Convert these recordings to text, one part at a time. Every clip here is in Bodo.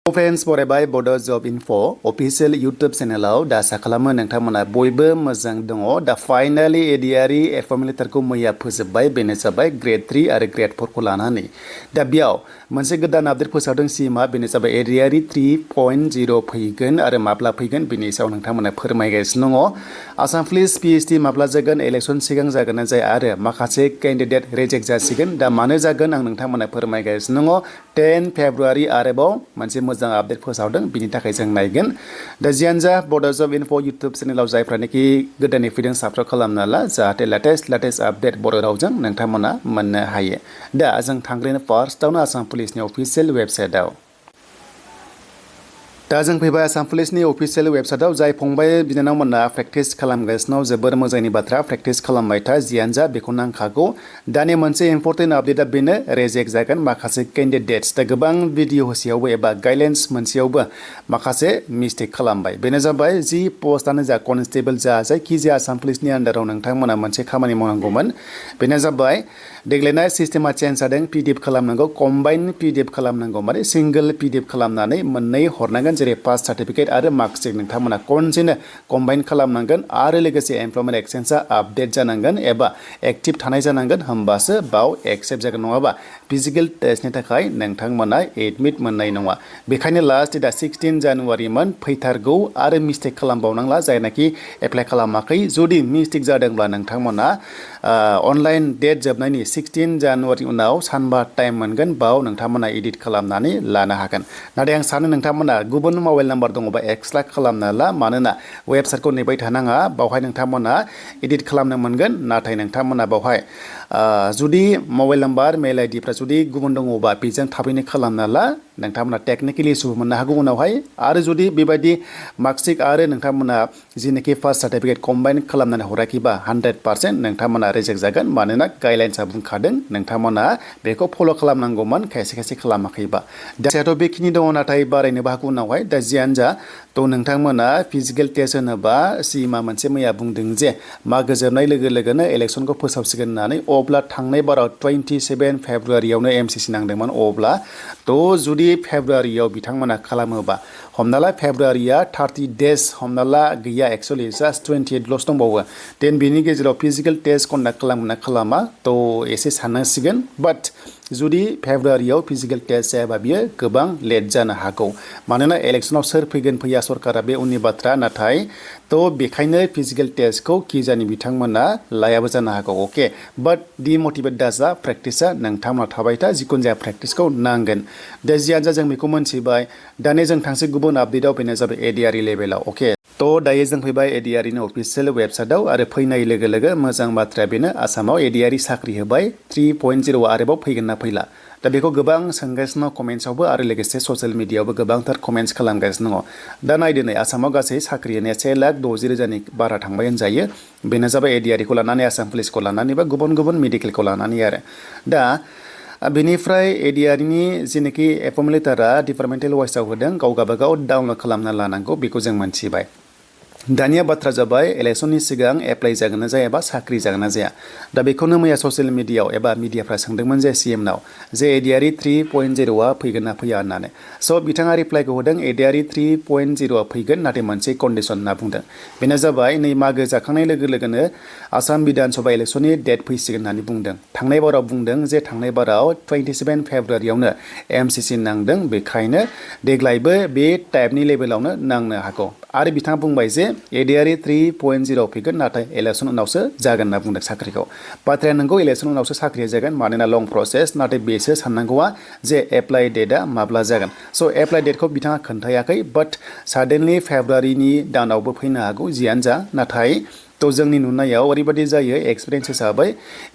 फ्रेन्ड्स बरायबाय बड' जब इनफ' अफिसियेल इउटुब चेनेलाव दा आसा खालामो नोंथांमोना बयबो मोजां दङ दा फाइनालि एडिआरइ एफएम लेटारखौ मैया फोजोबबाय बेनो जाबाय ग्रेड 3 आरो ग्रेड 4 खौ लानानै दा बेयाव मोनसे गोदान आपडेट फोसावदों सिमा बेनो जाबाय एडिआरइ 3.0 फैगोन आरो माब्ला फैगोन बेनि सायाव नोंथांमोना फोरमायगासिनो दङ आसाम पुलिस पिएचडि माब्ला जागोन इलेक्सन सिगां जागोन ना जाया आरो माखासे कैंडिडेट रिजेक्ट जासिगोन दा मानो जागोन आं नोंथांमोना फोरमायगासिनो दङ 10 फेब्रुआरि आरोबाव मोनसे मोजां आपडेट फोसावदों बिनि थाखाय जों नायगोन दा जियानो जा बड' जब इनफ' इउटुब चेनेलाव जायफ्रानोखि गोदानै फैदों साबस्क्राइब खालामना ला जाहाथे लेटेस्ट आपडेट बर' रावजों नोंथांमोना मोननो हायो दा जों थांग्रोनो फार्स्टआवनो आसाम पुलिसनि अफिसियेल वेबसाइटआव दा जों फैबाय आसाम पुलिसनि अफिसियेल वेबसाइटआव जाय फंबाय बिनानावमोना प्रेक्टिस खालामगासिनो जोबोर मोजांनि बाथ्रा प्रेक्टिस खालामबाय था जियानो जा बेखौ नांखागौ दानि मोनसे इम्पर्टेन्ट आपडेटआ बेनो रेजेक्ट जागोन माखासे कैंडिडेट्स दा गोबां भिडिअ होसेयावबो एबा गाइडलाइन्स मोनसेयावबो माखासे मिस्टेक खालामबाय बेनो जाबाय जि पस्टआनो जा कनस्टेबल जा जायखिजाया आसाम पुलिसनि आन्डाराव नोंथांमोना मोनसे खामानि मावनांगौमोन बेनो जाबाय देग्लायनाय सिस्टेमा चेन्ज जादों पिडिएफ खालामनांगौ कम्बाइन पिडिएफ खालामनांगौ माने सिंगल पिडिएफ खालामनानै मोननै हरनांगोन जेरै पास सार्टिफिकेट आरो मार्कशीट नोंथांमोना खनसेनो कम्बाइन खालामनांगोन आरो लोगोसे एमप्लयमेन्ट एक्सचेन्जआ आपडेट जानांगोन एबा एक्टिभ थानाय जानांगोन होमबासो बाव एक्सेप्ट जागोन नङाबा फिजिकेल टेस्टनि थाखाय नोंथांमोना एडमिट मोननाय नङा बेखायनो लास्ट डेटआ 16 जानुवारिमोन फैथारगौ आरो मिस्टेक खालामबावनांला जायनाखि एप्लाइ खालामाखै जुदि मिस्टेक जादोंब्ला नोंथांमोना अनलाइन डेट जोबनायनि 16 जानुवारि उनाव सानबा टाइम मोनगोन बाव नोंथांमोना एडिट खालामनानै लानो हागोन नाथाय आं सानो नोंथांमोना गुबुन मबाइल नाम्बार दङबा एक्सट्रा खालामना ला मानोना वेबसाइटखौ नेबाय थानाङा बावहाय नोंथांमोना एडिट खालामनो मोनगोन नाथाय नोंथांमोना बावहाय जुदि मबाइल नाम्बार मेल आइडिफ्रा जुदि गुबुन दङबा बेजों थाबैनो खालामना ला नोंथांमोना टेक्निकेलि इसु मोननो हागौ उनावहाय आरो जुदि बेबायदि मार्कशीट आरो नोंथांमोना जिनोखि फार्स्ट सार्टिफिकेट कम्बाइन खालामनानै हराखैबा 100% नोंथांमोना रिजेक्ट जागोन मानोना गाइडलाइन्सआ बुंखादों नोंथांमोना बेखौ फल' खालामनांगौमोन खायसे खालामाखैबा दाथ' बेखिनि दङ नाथाय बारायनोबो हागौ उनावहाय दा जियानो जा थ' नोंथांमोना फिजिकेल टेस्ट होनोबा सिमा मोनसे मैया बुंदों जे मागो जोबनाय लोगो लोगोनो इलेक्सनखौ फोसावसिगोन होननानै अब्ला थांनाय बाराव 27 फेब्रुआरियावनो एमसिसि नांदोंमोन अब्ला थ' जुदि फेब्रुआरियाव बिथांमोना खालामोबा हमना ला फेब्रुआरिया 30 डेज हमना ला गैया एक्सुअलि जास्ट 28 ल'सो दंबावो देन बिनि गेजेराव फिजिकेल टेस्ट कन्डाक्ट खालामगोन ना खालामा थ' एसे साननांसिगोन बाट जुदि फेब्रुआरियाव फिजिकेल टेस्ट जायाबा बियो गोबां लेट जानो हागौ मानोना इलेक्सनाव सोर फैगोन फैया सरकारा बे उननि बाथ्रा नाथाय थ' बेखायनो फिजिकेल टेस्टखौ किजानि बिथांमोना लायाबो जानो हागौ अके बाट डिमटिभेट दाजा प्रेक्टिसा नोंथांमोना थाबाय था जिखुनु जाया प्रेक्टिसखौ नांगोन दा जियानो जा जों बेखौ मोनथिबाय दानिया जों थांसै गुबुन आपडेटआव बेनो जाबाय एडिआरइ लेभेलाव अके थ' दायो जों फैबाय एडिआरइनि अफिसियेल वेबसाइटआव आरो फैनाय लोगो लोगो मोजां बाथ्राया बेनो आसामाव एडिआरइ साख्रि होबाय 3.0 आरोबाव फैगोन ना फैला दा बेखौ गोबां सोंगासिनो कमेन्ट्सआवबो आरो लोगोसे ससियेल मिडियायावबो गोबांथार कमेन्ट्स खालामगासिनो दङ दा नायदो नै आसामाव गासै साख्रि होनाया 1,60,000 बारा थांबाय होनजायो बेनो जाबाय एडिआरइखौ लानानै आसाम पुलिसखौ लानानै बा गुबुन मेडिकेलखौ लानानै आरो दा बेनिफ्राय एडिआरइनि जेनाखि एफएम लेटारा डिपार्टमेन्टेल वाइसआव होदों गाव गाबागाव डाउनलड खालामना लानांगौ बेखौ जों मोनथिबाय दानिया बाथ्रा जाबाय इलेक्सननि सिगां एप्लाइ जागोन ना जाया एबा साख्रि जागोन ना जाया दा बेखौनो मैया ससियेल मिडियायाव एबा मिडियाफ्रा सोंदोंमोन जे सिएमनाव जे एडिआरइ 3.0आ फैगोन ना फैया होननानै स' बिथाङा रिप्लाइखौ होदों एडिआरइ 3.0आ फैगोन नाथाय मोनसे कन्डिसन होनना बुंदों बेनो जाबाय नै मागो जाखांनाय लोगो लोगोनो आसाम बिधान सभा इलेक्सननि डेट फैसिगोन होननानै बुंदों थांनाय बाराव बुंदों जे थांनाय बाराव 27 फेब्रुआरियावनो एमसिसि नांदों बेखायनो देग्लायबो बे टाइपनि लेभेलावनो नांनो हागौ आरो बिथाङा बुंबाय जे एडिआरइ 3.0 फैगोन नाथाय इलेक्सन उनावसो जागोन होनना बुंदों साख्रिखौ बाथ्राया नंगौ इलेक्सन उनावसो साख्रिया जागोन मानोना लं प्रसेस नाथाय बेसो साननांगौआ जे एप्लाइ डेटआ माब्ला जागोन स' एप्लाइ डेटखौ बिथाङा खोन्थायाखै बाट साडेनलि फेब्रुआरिनि दानावबो फैनो हागौ जियानो जा नाथाय थ' जोंनि नुनायाव ओरैबायदि जायो एक्सपिरियेन्स हिसाबै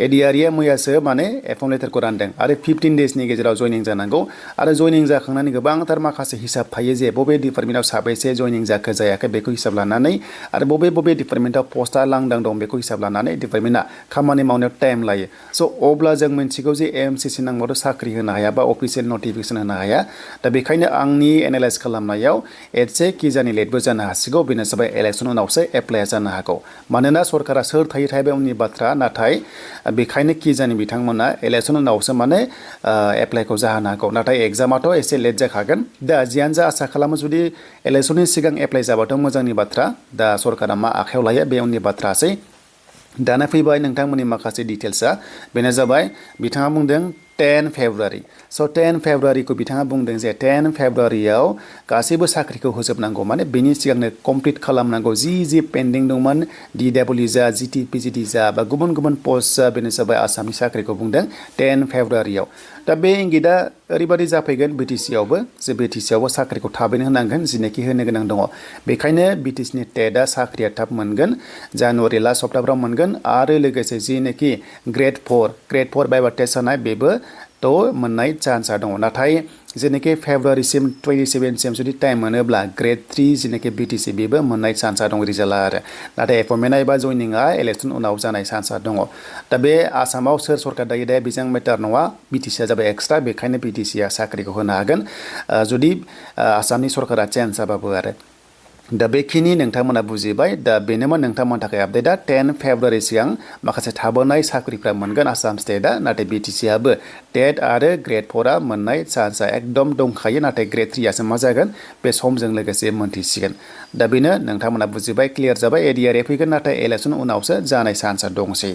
एडिआरइआ मैयासो माने एफएम लेटारखौ रानदों आरो 15 डेजनि गेजेराव जयनिं जानांगौ आरो जयनिं जाखांनानै गोबांथार माखासे हिसाब थायो जे बबे डिपार्टमेन्टआव साबैसे जयनिं जाखो जायाखै बेखौ हिसाब लानानै आरो बबे डिपार्टमेन्टआव पस्टआ लांदां दं बेखौ हिसाब लानानै डिपार्टमेन्टआ खामानि मावनायाव टाइम लायो स' अब्ला जों मिन्थिगौ जे एमसिसि नांबाथ' साख्रि होनो हाया बा अफिसियेल नटिफिकेसन होनो हाया दा बेखायनो आंनि एनालाइज खालामनायाव एसे किजानि लेटबो जानो हासिगौ बेनो जाबाय इलेक्सन उनावसो एप्लाइआ जानो हागौ मानोना सरकारा सोर थायो थायो बे उननि बाथ्रा नाथाय बेखायनो कि जानि बिथांमोना इलेक्सन उनावसो माने एप्लाइखौ जाहोनो हागौ नाथाय एग्जामाथ' एसे लेट जाखागोन दा जियानो जा आसा खालामो जुदि इलेक्सननि सिगां एप्लाइ जाबाथ' मोजांनि बाथ्रा दा सरकारा मा आखायाव लायो बे उननि बाथ्रासै दाना फैबाय नोंथांमोननि माखासे डिटेल्सआ बेनो जाबाय बिथाङा बुंदों 10 फेब्रुवारि स' 10 फेब्रुवारिखौ बिथाङा बुंदों जे 10 फेब्रुवारियाव गासैबो साख्रिखौ होजोबनांगौ माने बेनि सिगांनो कमप्लिट खालामनांगौ जि पेन्डिं दंमोन DW जा GTPGD जा बा गुबुन गुबुन पस्ट जा बेनो जाबाय आसामनि साख्रिखौ बुंदों 10 फेब्रुवारियाव दा बे इंगितआ ओरैबायदि जाफैगोन BTC-आवबो जे BTC-आवबो साख्रिखौ थाबैनो होनांगोन जिनेखि होनो गोनां दङ बेखायनो BTC-नि टेटआ साख्रिया थाब मोनगोन जानुवारि लास्ट सप्ताहफ्राव मोनगोन आरो लोगोसे जिनेखि ग्रेड 4 बाइबा टेस्ट होनाय बेबो थ' मोननाय चान्सआ दङ नाथाय जेनेखि फेब्रुवारिसिम 27सिम जुदि टाइम मोनोब्ला ग्रेड 3 जेनेखि BTC बेबो मोननाय चान्सआ दं रिजाल्टआ आरो नाथाय एपइन्टमेन्टआ एबा जइनिंआ इलेक्सन उनाव जानाय चान्सआ दङ दा बे आसामाव सोर सरकार दायो दा बेजों मेटार नङा BTC-आ जाबाय एक्सट्रा बेखायनो BTC-आ साख्रिखौ होनो हागोन जुदि आसामनि सरकारा चेन्ज जाबाबो आरो दा बेखिनि नोंथांमोना बुजिबाय दा बेनोमोन नोंथांमोननि थाखाय आपडेटआ 10 फेब्रुवारि सिगां माखासे थाबोनाय साख्रिफ्रा मोनगोन आसाम स्टेटआ नाथाय BTC-आबो टेट आरो ग्रेड 4आ मोननाय चान्सआ एकदम दंखायो नाथाय ग्रेड 3आसो मा जागोन बे समजों लोगोसे मोनथिसिगोन दा बेनो नोंथांमोना बुजिबाय क्लियार जाबाय ADRE फैगोन नाथाय इलेक्सन उनावसो जानाय चान्सआ दंसै